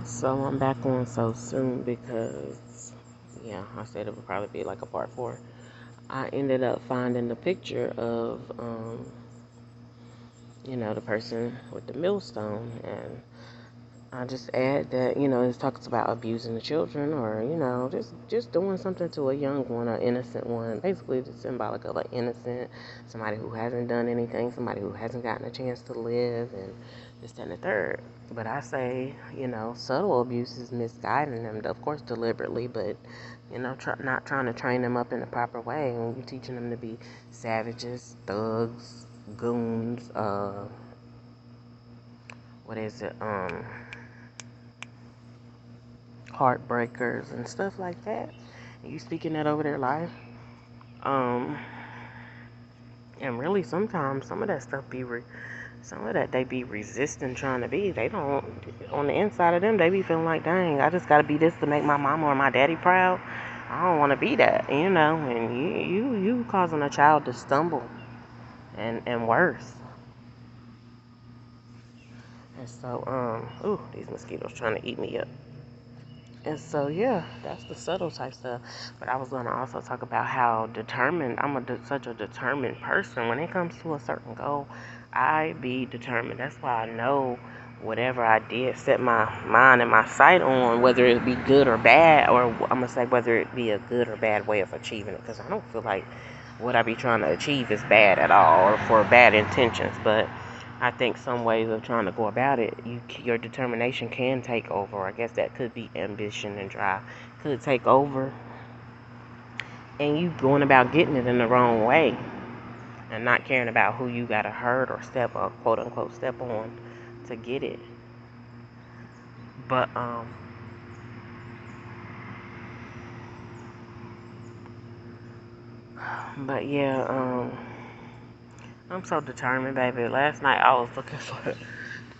So I'm back on so soon because, yeah, I said it would probably be like a part four. I ended up finding the picture of, the person with the millstone, and I just add that, it talks about abusing the children, or just doing something to a young one, an innocent one. Basically, it's symbolic of an innocent, somebody who hasn't done anything, somebody who hasn't gotten a chance to live, and this, that, and the third. But I say, subtle abuse is misguiding them, of course, deliberately, but not trying to train them up in the proper way. When you're teaching them to be savages, thugs, goons, what is it, heartbreakers and stuff like that. And you speaking that over their life. Um, and really sometimes some of that stuff some of that they be resisting trying to be. They don't, on the inside of them, they be feeling like, dang, I just gotta be this to make my mama or my daddy proud. I don't want to be that, and you causing a child to stumble and worse. And so, ooh, these mosquitoes trying to eat me up. And so, yeah, that's the subtle type stuff. But I was going to also talk about how determined, such a determined person. When it comes to a certain goal, I be determined. That's why I know whatever I did, set my mind and my sight on, whether it be good or bad, or I'm going to say whether it be a good or bad way of achieving it. Because I don't feel like what I be trying to achieve is bad at all or for bad intentions. But I think some ways of trying to go about it, your determination can take over. I guess that could be ambition and drive. Could take over, and you going about getting it in the wrong way, and not caring about who you gotta hurt or step up, quote unquote, step on to get it. But yeah, I'm so determined, baby. Last night I was looking for.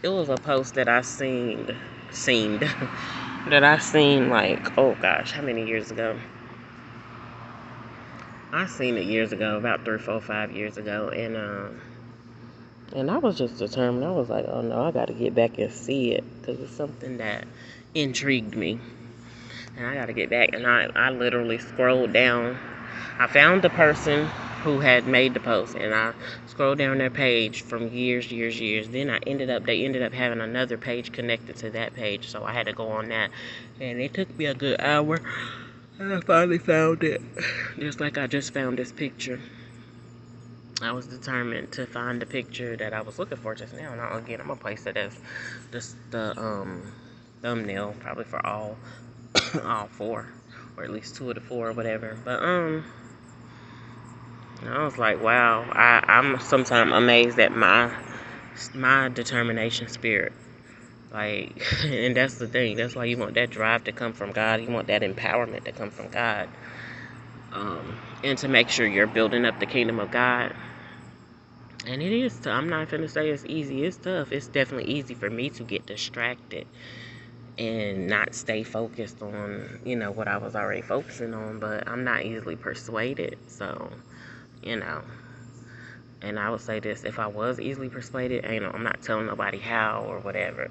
It was a post that I seen that I seen like, oh gosh, how many years ago? I seen it years ago, about 3, 4, 5 years ago, and I was just determined. I was like, oh no, I got to get back and see it because it's something that intrigued me, and I got to get back. And I literally scrolled down. I found the person who had made the post, and I scrolled down their page from years. Then they ended up having another page connected to that page, so I had to go on that, and it took me a good hour. And I finally found it. Just like I just found this picture. I was determined to find the picture that I was looking for just now. And again, I'm gonna place it as the thumbnail, probably for all all four, or at least two of the four, or whatever. But I was like, wow. I'm sometimes amazed at my determination spirit. Like, and that's the thing. That's why you want that drive to come from God. You want that empowerment to come from God. And to make sure you're building up the kingdom of God. And it is tough. I'm not gonna say it's easy. It's tough. It's definitely easy for me to get distracted and not stay focused on, what I was already focusing on. But I'm not easily persuaded. So, you know. And I would say this: if I was easily persuaded, I'm not telling nobody how or whatever.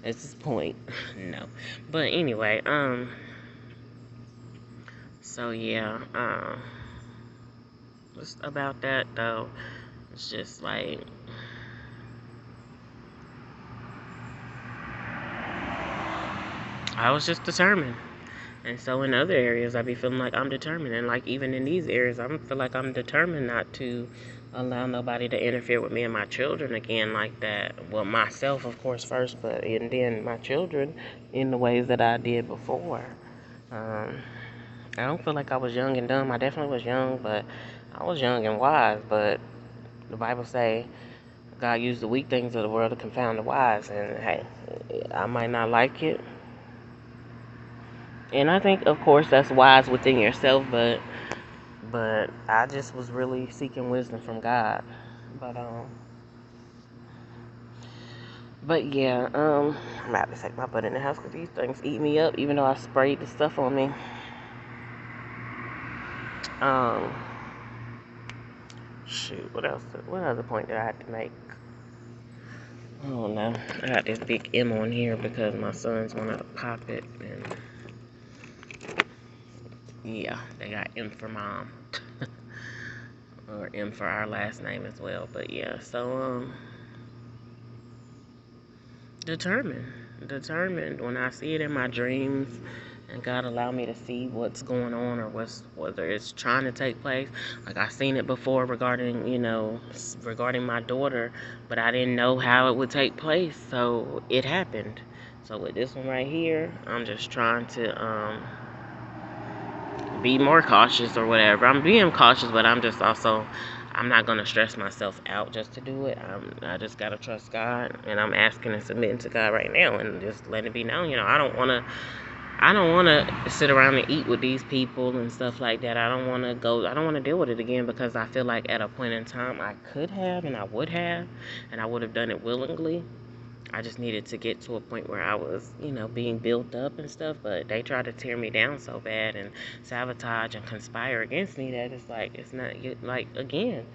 At this point, no. But anyway, so yeah, just about that though. It's just like I was just determined. And so in other areas, I be feeling like I'm determined. And like even in these areas, I feel like I'm determined not to allow nobody to interfere with me and my children again like that. Well, myself, of course, first, but and then my children in the ways that I did before. Um, I don't feel like I was young and dumb. I definitely was young, but I was young and wise. But the Bible say God used the weak things of the world to confound the wise. And hey, I might not like it. And I think, of course, that's wise within yourself, but I just was really seeking wisdom from God. But yeah, I'm about to take my butt in the house because these things eat me up, even though I sprayed the stuff on me. Um, shoot, what else? What other point did I have to make? I don't know. I got this big M on here because my sons want to pop it, and yeah, they got M for mom. Or M for our last name as well. But yeah, so determined. Determined. When I see it in my dreams and God allow me to see what's going on, or whether it's trying to take place. Like I seen it before regarding, regarding my daughter, but I didn't know how it would take place, so it happened. So with this one right here, I'm just trying to be more cautious or whatever. I'm being cautious, but I'm not gonna stress myself out just to do it. I just gotta trust God, and I'm asking and submitting to God right now, and just letting it be known. I don't wanna sit around and eat with these people and stuff like that. I don't wanna deal with it again, because I feel like at a point in time I could have, and I would have, and I would have done it willingly. I just needed to get to a point where I was, being built up and stuff, but they tried to tear me down so bad and sabotage and conspire against me that it's not, like, again,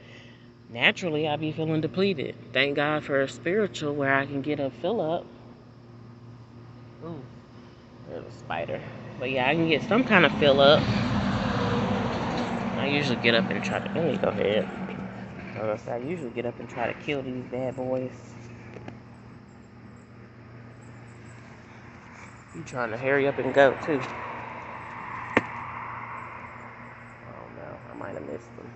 naturally I be feeling depleted. Thank God for a spiritual where I can get a fill up. Ooh, there's a spider. But yeah, I can get some kind of fill up. I usually get up and try to, let me go ahead. I usually get up and try to kill these bad boys. You trying to hurry up and go too. Oh no, I might have missed them.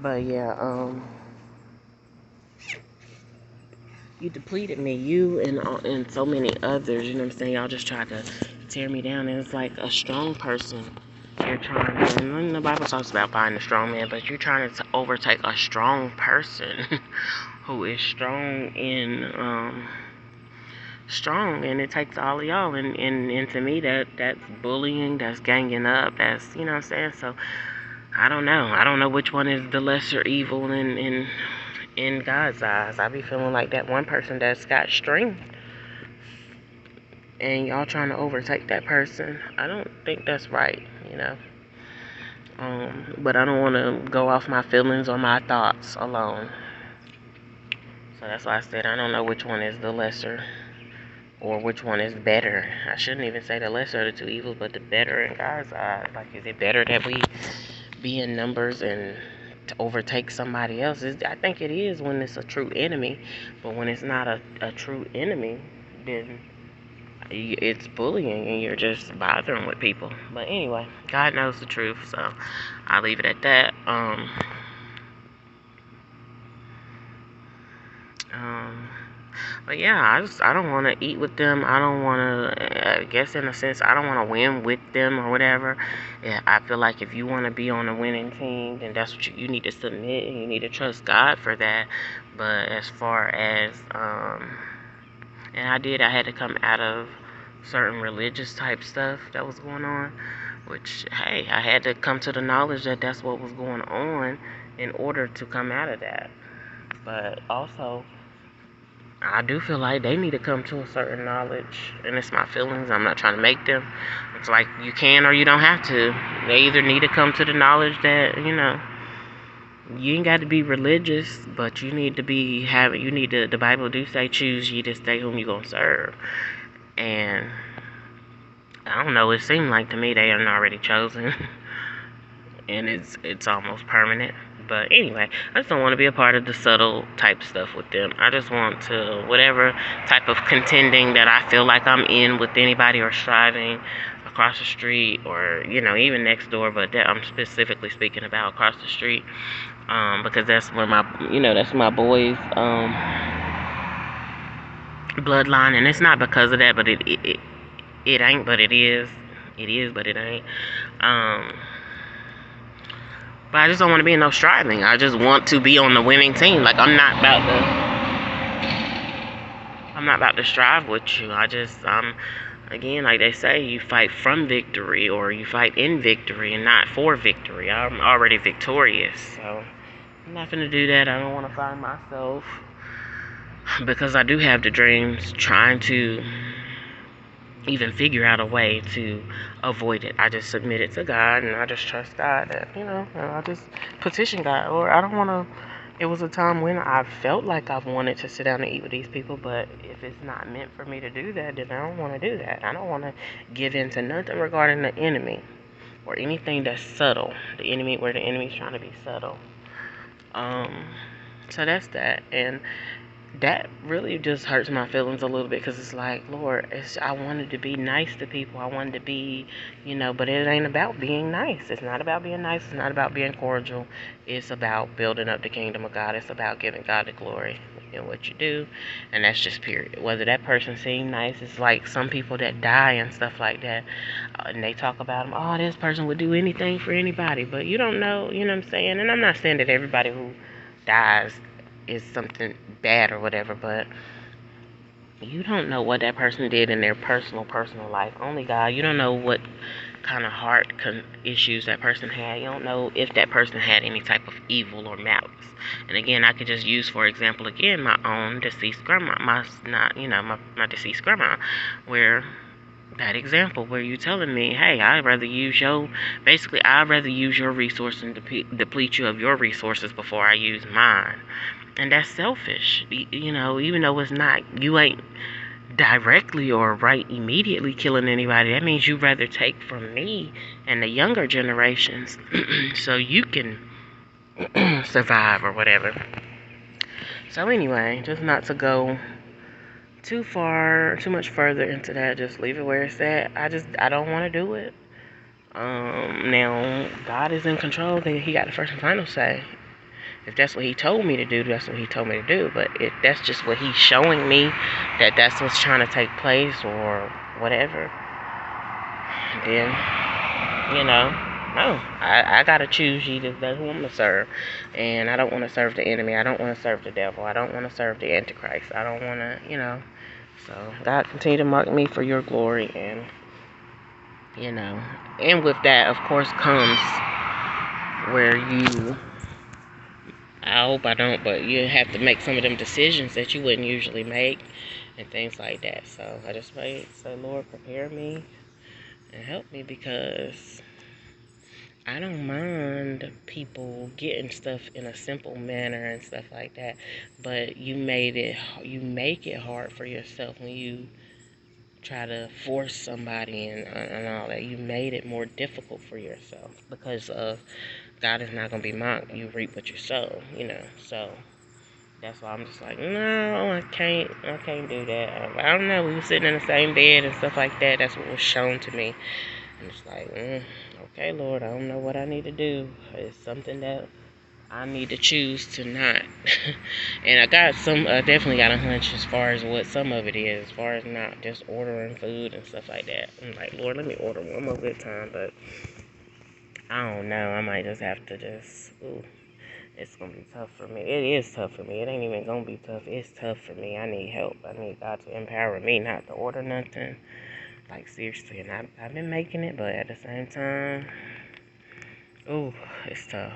But yeah, you depleted me, you and so many others, you know what I'm saying? Y'all just tried to tear me down, and it's like a strong person. You're trying to, and the Bible talks about finding a strong man, but you're trying to overtake a strong person who is strong, and it takes all of y'all, and to me that's bullying, that's ganging up, that's, you know what I'm saying? So I don't know which one is the lesser evil in God's eyes. I be feeling like that one person that's got strength, and y'all trying to overtake that person. I don't think that's right. But I don't want to go off my feelings or my thoughts alone. So that's why I said I don't know which one is the lesser, or which one is better. I shouldn't even say the lesser of the two evils, but the better in God's eyes. Like, is it better that we be in numbers and to overtake somebody else? I think it is when it's a true enemy, but when it's not a true enemy, then it's bullying and you're just bothering with people. But anyway, God knows the truth, so I'll leave it at that. But yeah, I don't want to eat with them. I don't want to, I guess in a sense, I don't want to win with them or whatever. Yeah, I feel like if you want to be on a winning team, then that's what you need to submit, and you need to trust God for that. But as far as, and I had to come out of certain religious type stuff that was going on, which, hey, I had to come to the knowledge that that's what was going on in order to come out of that. But also, I do feel like they need to come to a certain knowledge, and it's my feelings. I'm not trying to make them. It's like you can or you don't have to. They either need to come to the knowledge that, you ain't got to be religious, but you need to the Bible do say, choose ye this day whom you gonna serve. And I don't know, it seemed like to me they are already chosen. And it's almost permanent. But anyway, I just don't want to be a part of the subtle type stuff with them. I just want to, whatever type of contending that I feel like I'm in with anybody, or striving across the street, or, even next door, but that I'm specifically speaking about across the street, because that's where that's my boys, bloodline, and it's not because of that, but it ain't, but it is. It is, but it ain't. But I just don't want to be in no striving. I just want to be on the winning team. Like, I'm not about to strive with you. Again, like they say, you fight from victory, or you fight in victory and not for victory. I'm already victorious, so I'm not going to do that. I don't want to find myself, because I do have the dreams, trying to even figure out a way to avoid it. I just submit it to God, and I just trust God that, and I just petition God. Or I don't want to It was a time when I felt like I've wanted to sit down and eat with these people, but if it's not meant for me to do that, then I don't want to do that. I don't want to give in to nothing regarding the enemy or anything that's subtle. The enemy, where the enemy's trying to be subtle. Um, so that's that, and that really just hurts my feelings a little bit because it's like, Lord, I wanted to be nice to people. I wanted to be, but it ain't about being nice. It's not about being nice. It's not about being cordial. It's about building up the kingdom of God. It's about giving God the glory in what you do, and that's just period. Whether that person seems nice, it's like some people that die and stuff like that, and they talk about them. Oh, this person would do anything for anybody, but you don't know. You know what I'm saying? And I'm not saying that everybody who dies is something bad or whatever, but you don't know what that person did in their personal life. Only God. You don't know what kind of heart issues that person had. You don't know if that person had any type of evil or malice. And again, I could just use, for example, again, my own deceased grandma, my deceased grandma, where that example where you telling me, hey, I'd rather use your resources and deplete you of your resources before I use mine. And that's selfish. Even though it's not, you ain't directly or right immediately killing anybody. That means you rather take from me and the younger generations so you can survive or whatever. So anyway, just not to go too much further into that. Just leave it where it's at. I don't want to do it. Now God is in control. He got the first and final say. If that's what he told me to do, that's what he told me to do. But if that's just what he's showing me, that's what's trying to take place or whatever, then, no. I gotta choose either who I'm gonna serve. And I don't want to serve the enemy. I don't want to serve the devil. I don't want to serve the Antichrist. I don't want to, So, God, continue to mark me for your glory. And with that, of course, comes where I hope I don't, but you have to make some of them decisions that you wouldn't usually make and things like that. So I just pray, say, Lord, prepare me and help me, because I don't mind people getting stuff in a simple manner and stuff like that, but you make it hard for yourself when you try to force somebody and all that. You made it more difficult for yourself because of God is not going to be mocked. You reap what you sow, So that's why I'm just like, no, I can't do that. I don't know. We were sitting in the same bed and stuff like that. That's what was shown to me. And it's like, okay, Lord, I don't know what I need to do. It's something that I need to choose to not. And I got definitely got a hunch as far as what some of it is, as far as not just ordering food and stuff like that. I'm like, Lord, let me order one more good time, but I don't know. I might just have to it's gonna be tough for me. It is tough for me. It ain't even gonna be tough. It's tough for me. I need help. I need God to empower me not to order nothing. Like, seriously. And I've been making it, but at the same time, it's tough.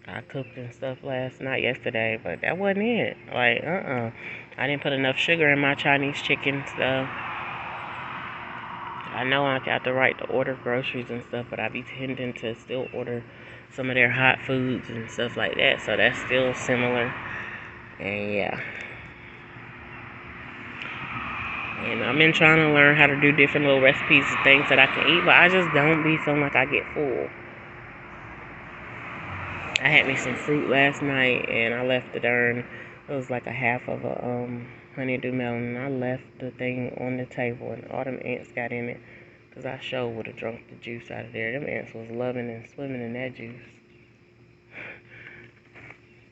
I cooked and stuff yesterday, but that wasn't it. Like, I didn't put enough sugar in my Chinese chicken stuff. I know I got the right to order groceries and stuff, but I be tending to still order some of their hot foods and stuff like that. So that's still similar. And yeah. And I've been trying to learn how to do different little recipes and things that I can eat, but I just don't be feeling like I get full. I had me some fruit last night, and I left it was like a half of a honeydew melon. I left the thing on the table, and all them ants got in it, because I sure would have drunk the juice out of there. Them ants was loving and swimming in that juice.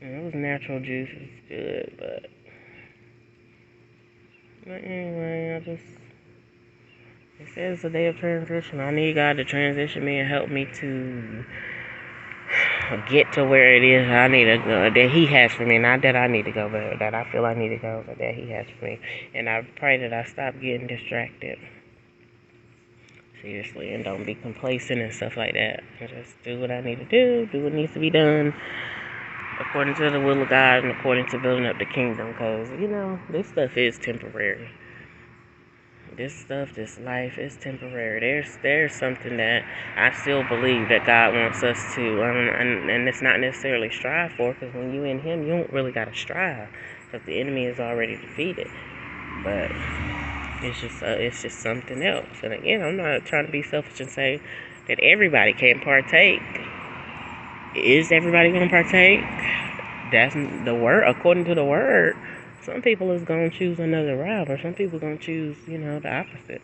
And it was natural juice. It's good, but anyway, it says it's a day of transition. I need God to transition me and help me to get to where it is I need to go, that He has for me. Not that I need to go, but that I feel I need to go, but that He has for me. And I pray that I stop getting distracted. Seriously, and don't be complacent and stuff like that. Just do what I need to do what needs to be done, according to the will of God and according to building up the kingdom, because, this stuff is temporary. this stuff, this life is temporary. There's something that I still believe that God wants us to, and it's not necessarily strive for, because when you in Him, you don't really gotta strive, because the enemy is already defeated. But it's just something else. And again, I'm not trying to be selfish and say that everybody can partake. Is everybody gonna partake? That's the word. According to the word, some people is gonna choose another route, or some people gonna choose, the opposite.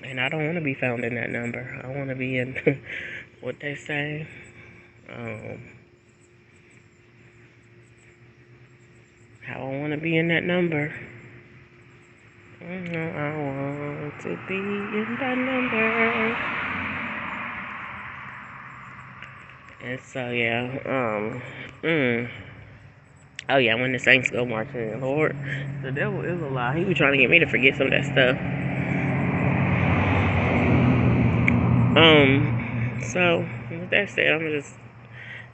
And I don't want to be found in that number. I want to be in what they say. How I want to be in that number. I want to be in that number. And so yeah, oh yeah, when the saints go marching in, Lord, the devil is a lie. He was trying to get me to forget some of that stuff. So with that said, I'm gonna just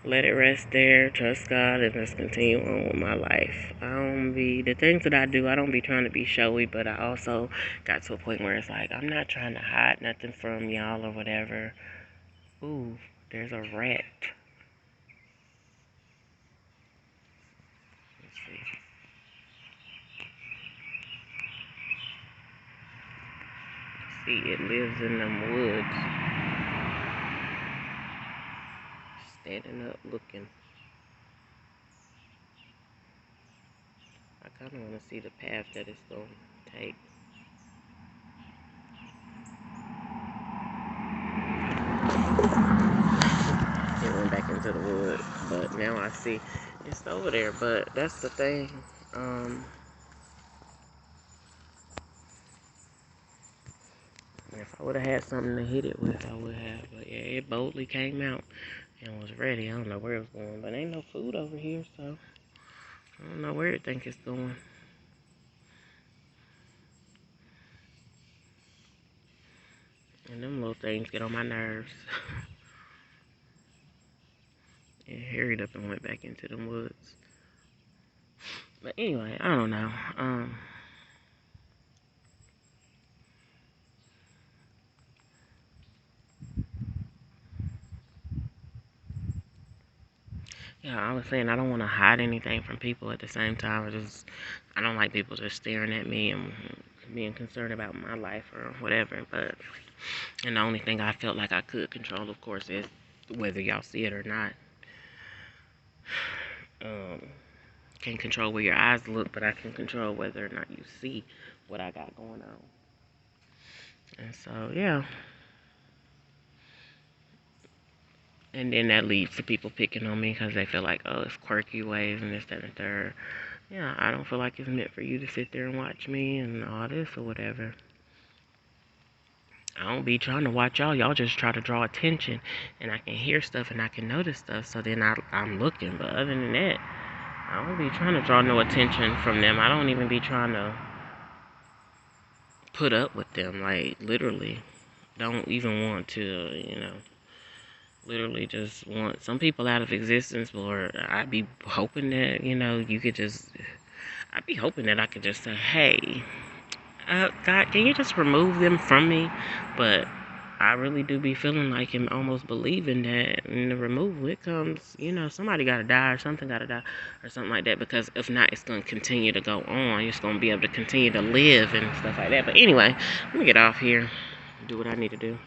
let it rest there, trust God, and just continue on with my life. The things that I do, I don't be trying to be showy, but I also got to a point where it's like, I'm not trying to hide nothing from y'all or whatever. Ooh, there's a rat. Let's see. See, it lives in them woods. Standing up, looking. I kind of want to see the path that it's going to take. It went back into the woods, but now I see it's over there. But that's the thing. If I would have had something to hit it with, I would have. But yeah, it boldly came out and was ready. I don't know where it was going, but ain't no food over here, so I don't know where it think it's going. And them little things get on my nerves. It hurried up and went back into the woods. But anyway, I don't know. Yeah, I was saying I don't want to hide anything from people at the same time. I don't like people just staring at me and being concerned about my life or whatever. And the only thing I felt like I could control, of course, is whether y'all see it or not. Can't control where your eyes look, but I can control whether or not you see what I got going on. And so, yeah. And then that leads to people picking on me because they feel like, oh, it's quirky ways and this, that, and third. Yeah, I don't feel like it's meant for you to sit there and watch me and all this or whatever. I don't be trying to watch y'all. Y'all just try to draw attention. And I can hear stuff and I can notice stuff. So then I'm looking. But other than that, I don't be trying to draw no attention from them. I don't even be trying to put up with them. Like, literally. Don't even want to, literally just want some people out of existence. Or I'd be hoping that, you could just... I'd be hoping that I could just say, hey... God, can you just remove them from me? But I really do be feeling like him, almost believing that in the removal, it comes, somebody gotta die or something gotta die or something like that, because if not, it's gonna continue to go on. You're just gonna be able to continue to live and stuff like that. But anyway, let me get off here and do what I need to do.